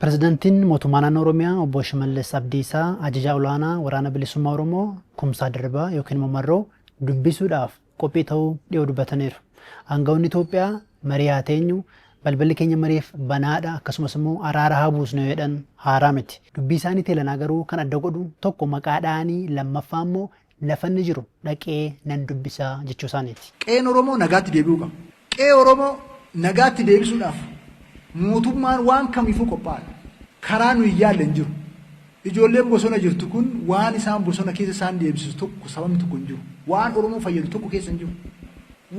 Pirezidaantiin mootummaa naannoo Oromiyaa obbo Shimallis Abdiisaa ajajaa olaanaa waraana bilisummaa Oromoo Kumsaa Darbaa yookiin immoo Marroo dubbisuudhaaf qophii ta'uu dhiyoo dubbataniiru. Aangawoonni Itoophiyaa marii haa teenyu balballi keenya mariif banaadha akkasumas immoo araara haa buusnu jedhan haaraa miti. Dubbii isaanii teelanaa garuu kan adda godhu tokko maqaadhaanii lammaffaa immoo lafanni jiru dhaqee nan dubbisaa jechuu isaaniiti. Qe'een Oromoo nagaatti deebi'uu qaba. Qe'ee Oromoo nagaatti deebisuudhaaf mootummaan waan kamiifuu qophaa'e. Karaa nuyi yaalle hin jiru. Ijoolleen bosona jirtu kun waan isaan bosona keessa isaan deebisu tokko sababni tokko hin jiru. Waan Oromoo fayyadu tokko keessa hin jiru.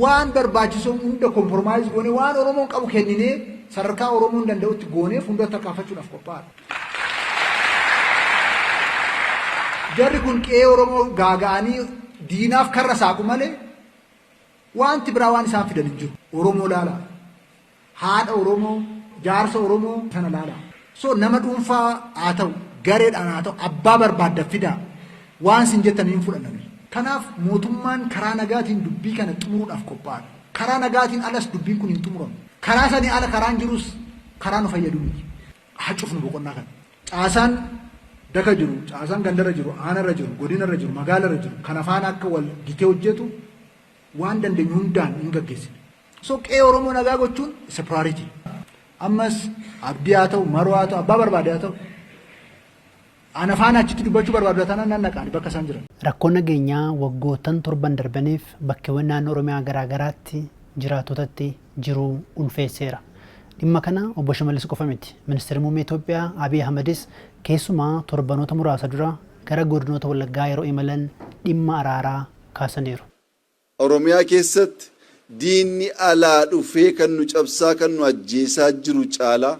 Waan barbaachisu hunda kompromaayiz goone waan Oromoon qabu kenninee sadarkaa Oromoon danda'utti goonee fuuldura tarkaanfachuudhaaf qophaa'e. Jarri kun qe'ee Oromoo gaaga'anii diinaaf karra saaqu malee wanti biraa waan isaan fidan hin jiru. Oromoo laala. Haadha Oromoo, jaarsa Oromoo sana laala. So nama dhuunfaa haa ta'u, gareedhaan haa ta'u, abbaa barbaadda fidaa waan sin jettan hin fudhanname. Kanaaf mootummaan karaa nagaatiin dubbii kana xumuruudhaaf qophaa'e. Karaa nagaatiin alas dubbiin kun hin xumuramu. Karaa sanii ala karaan jirus karaa nu fayyadu miti. Haa cufnu boqonnaa kana. Caasaan daka jiru, caasaan gandarra jiru, aanarra jiru, godinarra jiru, magaalarra jiru, kan afaan akka wal gitee hojjetu waan dandeenyu hundaan hin gaggeessine. So qe'ee Oromoo nagaa gochuun isa priority. Ammas abdii haa ta'u, maroo haa ta'u, abbaa barbaade haa ta'u. Ana faana achitti dubbachuu barbaadu taanaan nannaqaani bakka isaan jiran. Rakkoon nageenyaa waggootan torban darbaniif bakkeewwan naannoo Oromiyaa garaa garaatti jiraatotatti jiru ulfeesseera. Dhimma kana obbo Shimallis qofa miti. Ministeerri muummee Itoophiyaa Abiy Ahmedis keessumaa torbanoota muraasa dura gara godinoota Wallaggaa yeroo imalan dhimma araaraa kaasaniiru. Oromiyaa keessatti diinni alaa dhufee kan nu cabsaa kan nu ajjeesaa jiru caalaa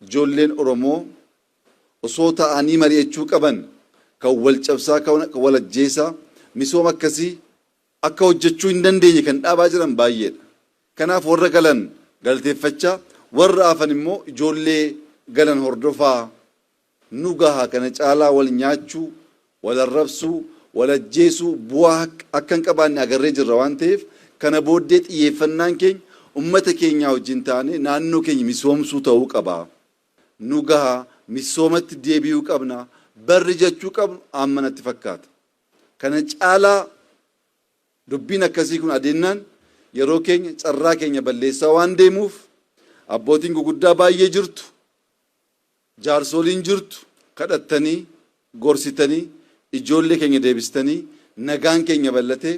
ijoolleen Oromoo osoo ta'anii mari'achuu qaban kan wal cabsaa kan wal ajjeesaa misooma akkasii akka hojjechuu hin dandeenye kan dhaabaa jiran baay'eedha. Kanaaf warra galan galateeffachaa warra hafan immoo ijoollee galan hordofaa nu gahaa kana caalaa wal nyaachuu wal arrabsuu wal ajjeesuu bu'aa akka hin qabaanne agarree jirra waan ta'eef kana booddee xiyyeeffannaan keenya ummata keenya wajjin taane naannoo keenya misoomsuu ta'uu qaba. Nu gahaa misoomatti deebi'uu qabna. Barri jechuu qabnu ammanatti fakkaata. Kana caalaa dubbiin akkasii kun adeemnaan yeroo keenya carraa keenya balleessaa waan deemuuf abbootiin guguddaa baay'ee jirtu. Jaarsoliin jirtu kadhattanii gorsitanii ijoollee keenya deebistanii nagaan keenya bal'atee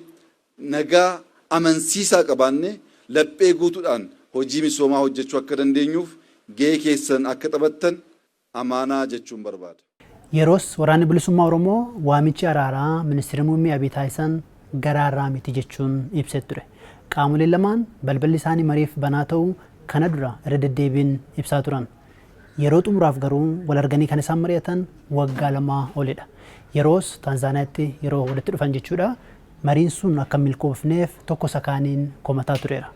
nagaa amansiisaa qabaanne laphee guutuudhaan hojii misoomaa hojjechuu akka dandeenyuuf gahee keessan akka taphattan amaanaa jechuun barbaada. Yeroos waraanni bilisummaa Oromoo waamichi araaraa ministeera muummee Abiy taasisan garaarraa miti jechuun ibsee ture. Qaamoleen lamaan balballi isaanii mariif banaa ta'uu kana dura irra deddeebiin ibsaa turan. Yeroo xumuraaf garuu wal arganii kan isaan mari'atan waggaa lamaa olidha. Yeroos Taanzaaniyaatti yeroo walitti dhufan jechuudha. Mariin sun akka milkoofneef tokko sakaaniin komataa tureera.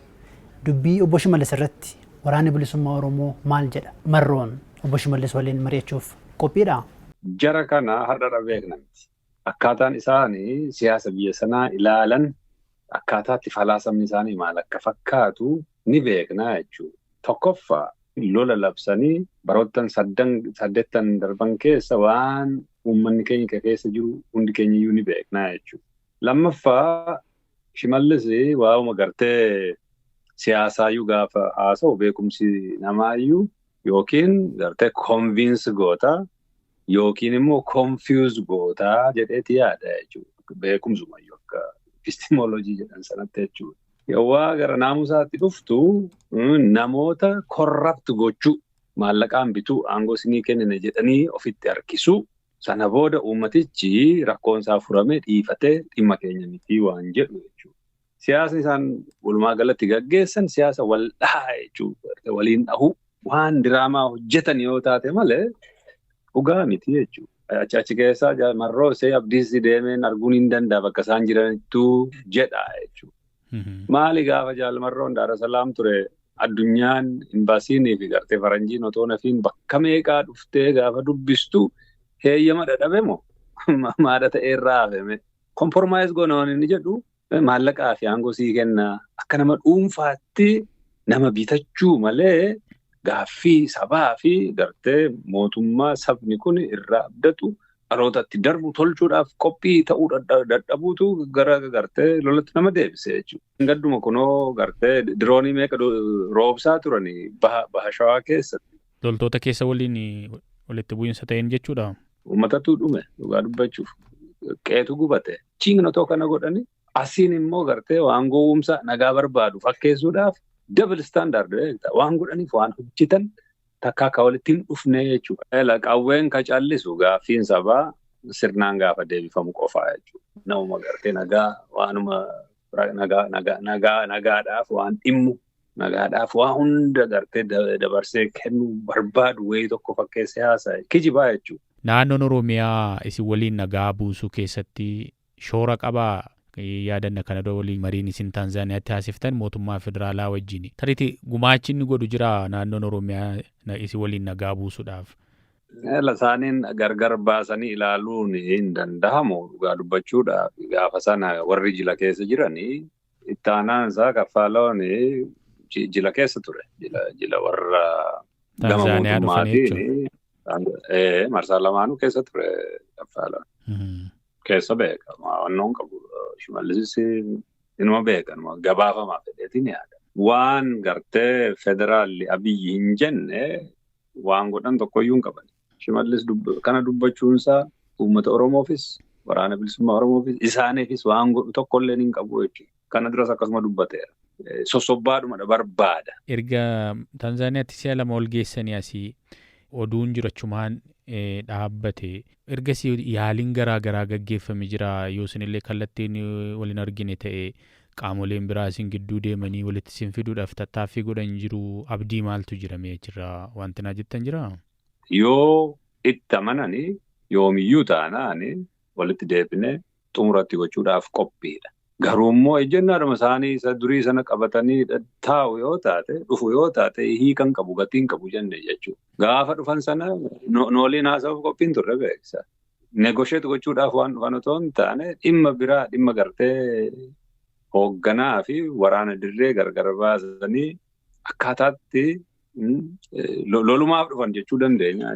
Dubbii obbo Shimallis irratti waraanni bilisummaa Oromoo maal jedha? Marroon obbo Shimallis waliin mari'achuuf qophiidha. Jara kana har'a beekna miti. Akkaataan isaanii siyaasa biyya sanaa ilaalan akkaataatti falaasamni isaanii maal akka fakkaatu ni beekna jechuudha. Tokkoffaa lola labsanii baroottan 8 darban keessa waan uummanni keenya keessa jiru hundi keenya iyyuu ni beekna jechuudha. Lammaffaa Shimallis waa'uma gartee siyaasaayyuu gaafa haasa'u beekumsi namaayyuu yookiin gartee convince goota yookiin immoo confuse goota jedheeti yaada jechuudha. Beekumsumayyuu akka epistemology jedhan sanatti jechuudha. Yawwaa gara naamusaatti dhuftu namoota corrupt gochuu maallaqaan bituu aangoo isinii kennine jedhanii ofitti harkisuu. Sana booda uummatichi rakkoonsaa furamee dhiifatee dhimma keenya miti waan jedhu jechuudha. Siyaasni isaan walumaa galatti gaggeessan siyaasa wal dhahaa jechuudha. Waliin dhahuu waan diraamaa hojjetan yoo taate malee dhugaa miti jechuudha. Achi keessaa Marroo ishee abdiisi deemeen arguun hin danda'a bakka isaan jiranittuu jedha jechuudha. Maali gaafa Marroon Daar es Salaam ture addunyaan imbaasiinii fi gartee faranjiin otoo nafiin bakka meeqaa dhuftee gaafa dubbistu heeyyama dhadhabe moo maada ta'e irraa hafeme kompromaayiz gonoon inni jedhu maallaqaa fi aangoo sii kenna akka nama dhuunfaatti nama bitachuu malee gaaffii sabaa fi gartee mootummaa sabni kun irraa abdatu dhalootatti darbu tolchuudhaaf qophii ta'uu dadhabuutu gara gartee lolatti nama deebisee jechuudha. Gadduma kunoo gartee diroonii meeqa roobsaa turanii baha shawaa keessatti. Loltoota keessa waliin walitti bu'iinsa ta'een jechuudha. Uummatatu dhume dhugaa dubbachuuf qeetu gubate. Chiingnotoo kana godhani asiin immoo gartee waan gowwumsa nagaa barbaadu fakkeessuudhaaf double standard waan godhaniif waan hojjetan takka akka walitti hin dhufne jechuudha. Qawween ka callisu gaaffiin sabaa sirnaan gaafa deebifamu qofaa jechuudha. Namuma gartee nagaa waanuma nagaadhaaf waan dhimmu nagaadhaaf waa hunda gartee dabarsee kennuu barbaadu wayii tokko fakkeessee haasa'e kijibaa jechuudha. Naannoon Oromiyaa isin waliin nagaa buusuu keessatti shoora qabaa? Yaadanna kana dura waliin mariin isin Taanzaaniyaatti haasiftan mootummaa federaalaa wajjin. Tariitii gumaachi inni godhu jira naannoon Oromiyaa isin waliin nagaa buusuudhaaf. Isaaniin gargar baasanii ilaaluun hin danda'amu dhugaa dubbachuudhaaf. Gaafa sana warri jila keessa jiranii itti aanaan isaa Kaffaloon jila keessa ture. Jila warra gama mootummaatiin marsaa lamaanuu keessa ture Kaffaloon. Keessa beekama wannoon qabu Shimallisis inuma beekama gabaafamaa fedheetiin yaada. Waan gartee federaalli Abiyyi hin jenne waan godhan tokkoyyuu hin qaban. Shimallis kana dubbachuunsaa uummata Oromoofis waraana bilisummaa Oromoofis isaaniifis waan godhu tokkollee hin qabu jechuudha. Kana duras akkasuma dubbateera. Sossobbaadhuma barbaada. Erga Taanzaaniyaatti si'a lama ol geessanii asii oduun jirachumaan dhaabbate ergasii yaaliin garaa garaa gaggeeffame jira yoo isinillee kallattiin waliin argine ta'e qaamoleen biraa isin gidduu deemanii walitti isin fiduudhaaf tattaaffii godhan jiru abdii maaltu jirame jira wanti naa jettan jira? Yoo itti amananii yoomiyyuu taanaani walitti deebine xumuratti gochuudhaaf qophiidha. Garuu immoo ejjennaadhuma isaanii isa durii sana qabatanii taa'u yoo taate dhufu yoo taate hiikan qabu gatiin qabu jenne jechuudha. Gaafa dhufan sana nooliin haasa'uuf qophiin turre beeksa. Negosheet gochuudhaaf waan dhufan otoo hin taane dhimma biraa dhimma gartee hoogganaa fi waraana dirree gargar baasanii akkaataatti lolumaaf dhufan jechuu dandeenya.